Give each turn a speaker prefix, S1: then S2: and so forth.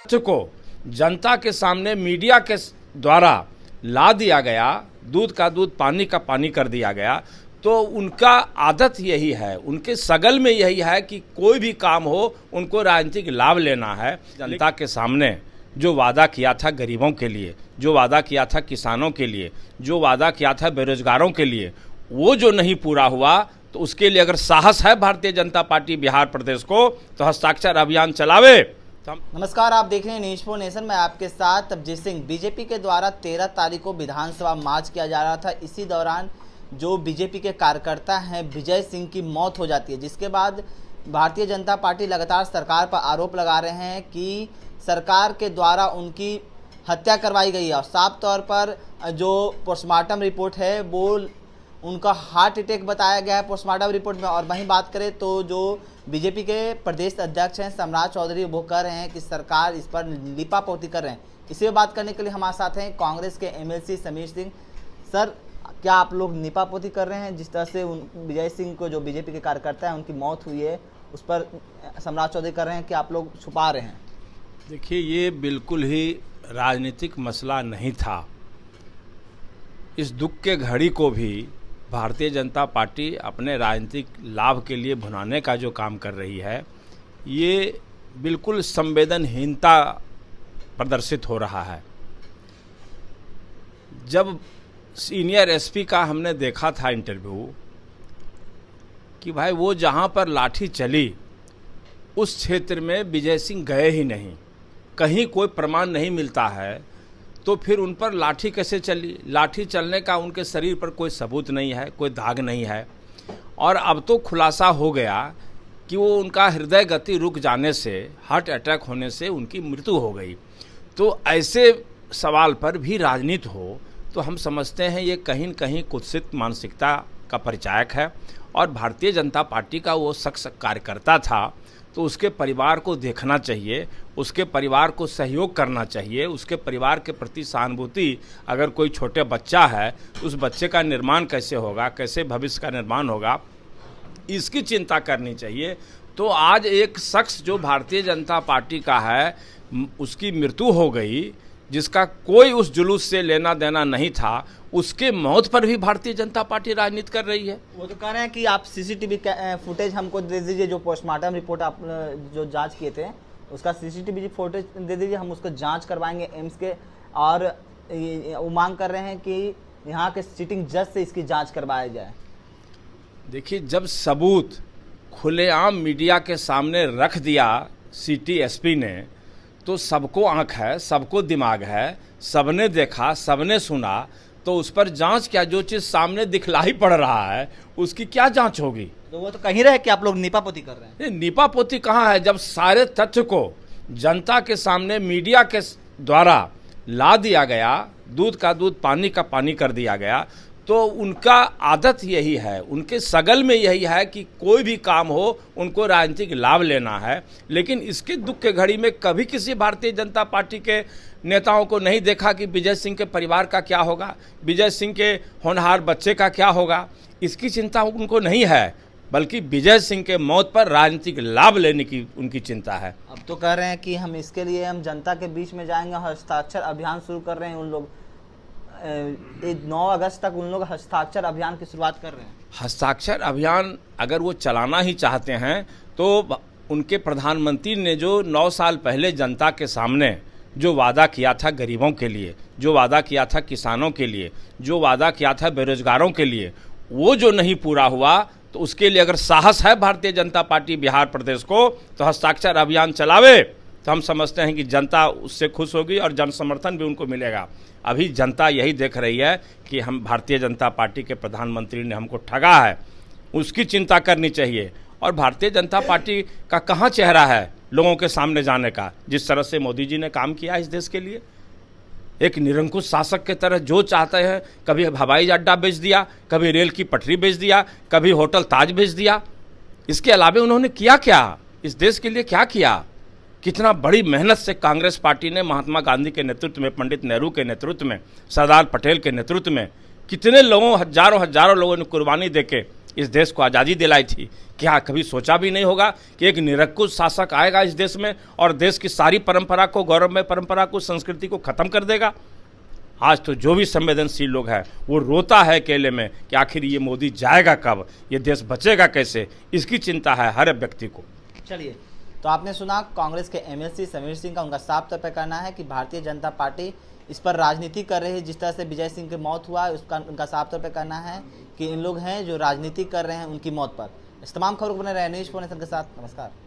S1: को जनता के सामने मीडिया के द्वारा ला दिया गया, दूध का दूध पानी का पानी कर दिया गया। तो उनका आदत यही है, उनके सगल में यही है कि कोई भी काम हो उनको राजनीतिक लाभ लेना है। जनता के सामने जो वादा किया था गरीबों के लिए, जो वादा किया था किसानों के लिए, जो वादा किया था बेरोजगारों के लिए, वो जो नहीं पूरा हुआ, तो उसके लिए अगर साहस है भारतीय जनता पार्टी बिहार प्रदेश को, तो हस्ताक्षर अभियान चलावे।
S2: नमस्कार, आप देख रहे हैं न्यूज़ फॉर नेशन। मैं आपके साथ अभिजीत सिंह। बीजेपी के द्वारा 13 तारीख को विधानसभा मार्च किया जा रहा था। इसी दौरान जो बीजेपी के कार्यकर्ता हैं विजय सिंह की मौत हो जाती है, जिसके बाद भारतीय जनता पार्टी लगातार सरकार पर आरोप लगा रहे हैं कि सरकार के द्वारा उनकी हत्या करवाई गई है। और साफ तौर पर जो पोस्टमार्टम रिपोर्ट है वो उनका हार्ट अटैक बताया गया है पोस्टमार्टम रिपोर्ट में। और वहीं बात करें तो जो बीजेपी के प्रदेश अध्यक्ष हैं सम्राट चौधरी, वो कह रहे हैं कि सरकार इस पर लीपापोती कर रहे हैं। इसी पर बात करने के लिए हमारे साथ हैं कांग्रेस के एमएलसी समीर सिंह। सर, क्या आप लोग लीपापोती कर रहे हैं? जिस तरह से विजय सिंह को, जो बीजेपी के कार्यकर्ता हैं, उनकी मौत हुई है, उस पर सम्राट चौधरी कर रहे हैं कि आप लोग छुपा रहे हैं।
S1: देखिए, ये बिल्कुल ही राजनीतिक मसला नहीं था। इस दुख के घड़ी को भी भारतीय जनता पार्टी अपने राजनीतिक लाभ के लिए भुनाने का जो काम कर रही है, ये बिल्कुल संवेदनहीनता प्रदर्शित हो रहा है। जब सीनियर एसपी का हमने देखा था इंटरव्यू कि भाई वो जहाँ पर लाठी चली उस क्षेत्र में विजय सिंह गए ही नहीं, कहीं कोई प्रमाण नहीं मिलता है, तो फिर उन पर लाठी कैसे चली? लाठी चलने का उनके शरीर पर कोई सबूत नहीं है, कोई दाग नहीं है। और अब तो खुलासा हो गया कि वो उनका हृदय गति रुक जाने से, हार्ट अटैक होने से उनकी मृत्यु हो गई। तो ऐसे सवाल पर भी राजनीति हो तो हम समझते हैं ये कहीं न कहीं कुत्सित मानसिकता का परिचायक है। और भारतीय जनता पार्टी का वो शख्स कार्यकर्ता था, तो उसके परिवार को देखना चाहिए, उसके परिवार को सहयोग करना चाहिए, उसके परिवार के प्रति सहानुभूति। अगर कोई छोटे बच्चा है तो उस बच्चे का निर्माण कैसे होगा, कैसे भविष्य का निर्माण होगा, इसकी चिंता करनी चाहिए। तो आज एक शख्स जो भारतीय जनता पार्टी का है, उसकी मृत्यु हो गई, जिसका कोई उस जुलूस से लेना देना नहीं था, उसके मौत पर भी भारतीय जनता पार्टी राजनीति कर रही है।
S2: वो तो कह रहे हैं कि आप सीसीटीवी फुटेज हमको दे दीजिए, जो पोस्टमार्टम रिपोर्ट आप जो जांच किए थे उसका सीसीटीवी फुटेज दे दीजिए, हम उसको जांच करवाएंगे एम्स के। और वो मांग कर रहे हैं कि यहाँ के सिटिंग जज से इसकी जांच करवाया जाए।
S1: देखिए, जब सबूत खुलेआम मीडिया के सामने रख दिया सिटी एसपी ने, तो सबको आंख है, सबको दिमाग है, सबने देखा, सबने सुना, तो उस पर जांच क्या? जो चीज़ सामने दिखलाई पड़ रहा है उसकी क्या जांच होगी?
S2: तो वो तो कह रहे हैं कि आप लोग नीपापोती कर रहे हैं।
S1: नीपापोती कहाँ है? जब सारे तथ्य को जनता के सामने मीडिया के द्वारा ला दिया गया, दूध का दूध पानी का पानी कर दिया गया, तो उनका आदत यही है, उनके सगल में यही है कि कोई भी काम हो उनको राजनीतिक लाभ लेना है। लेकिन इसके दुख के घड़ी में कभी किसी भारतीय जनता पार्टी के नेताओं को नहीं देखा कि विजय सिंह के परिवार का क्या होगा, विजय सिंह के होनहार बच्चे का क्या होगा। इसकी चिंता उनको नहीं है, बल्कि विजय सिंह के मौत पर राजनीतिक लाभ लेने की उनकी चिंता है।
S2: अब तो कह रहे हैं कि हम इसके लिए हम जनता के बीच में जाएंगे, हस्ताक्षर अभियान शुरू कर रहे हैं। उन लोग 9 अगस्त तक उन लोग हस्ताक्षर अभियान की शुरुआत कर रहे हैं।
S1: हस्ताक्षर अभियान अगर वो चलाना ही चाहते हैं तो उनके प्रधानमंत्री ने जो 9 साल पहले जनता के सामने जो वादा किया था गरीबों के लिए, जो वादा किया था किसानों के लिए, जो वादा किया था बेरोजगारों के लिए, वो जो नहीं पूरा हुआ, तो उसके लिए अगर साहस है भारतीय जनता पार्टी बिहार प्रदेश को, तो हस्ताक्षर अभियान चलावे। तो हम समझते हैं कि जनता उससे खुश होगी और जन समर्थन भी उनको मिलेगा। अभी जनता यही देख रही है कि हम भारतीय जनता पार्टी के प्रधानमंत्री ने हमको ठगा है, उसकी चिंता करनी चाहिए। और भारतीय जनता पार्टी का कहाँ चेहरा है लोगों के सामने जाने का? जिस तरह से मोदी जी ने काम किया इस देश के लिए, एक निरंकुश शासक के तरह जो चाहते हैं, कभी हवाई अड्डा बेच दिया, कभी रेल की पटरी बेच दिया, कभी होटल ताज बेच दिया। इसके अलावा उन्होंने किया क्या? इस देश के लिए क्या किया? कितना बड़ी मेहनत से कांग्रेस पार्टी ने महात्मा गांधी के नेतृत्व में, पंडित नेहरू के नेतृत्व में, सरदार पटेल के नेतृत्व में कितने लोगों, हजारों लोगों ने कुर्बानी देके इस देश को आज़ादी दिलाई थी। क्या कभी सोचा भी नहीं होगा कि एक निरंकुश शासक आएगा इस देश में और देश की सारी परंपरा को, गौरवमय परंपरा को, संस्कृति को ख़त्म कर देगा। आज तो जो भी संवेदनशील लोग हैं वो रोता है अकेले में कि आखिर ये मोदी जाएगा कब, ये देश बचेगा कैसे, इसकी चिंता है हर व्यक्ति को।
S2: चलिए, तो आपने सुना कांग्रेस के एमएलसी समीर सिंह का, उनका साफ तौर पर कहना है कि भारतीय जनता पार्टी इस पर राजनीति कर रही है। जिस तरह से विजय सिंह की मौत हुआ है उसका उनका साफ तौर पर कहना है कि इन लोग हैं जो राजनीति कर रहे हैं उनकी मौत पर। इस तमाम खबरों को बने रहे न्यूज़ 4 नेशन के साथ। नमस्कार।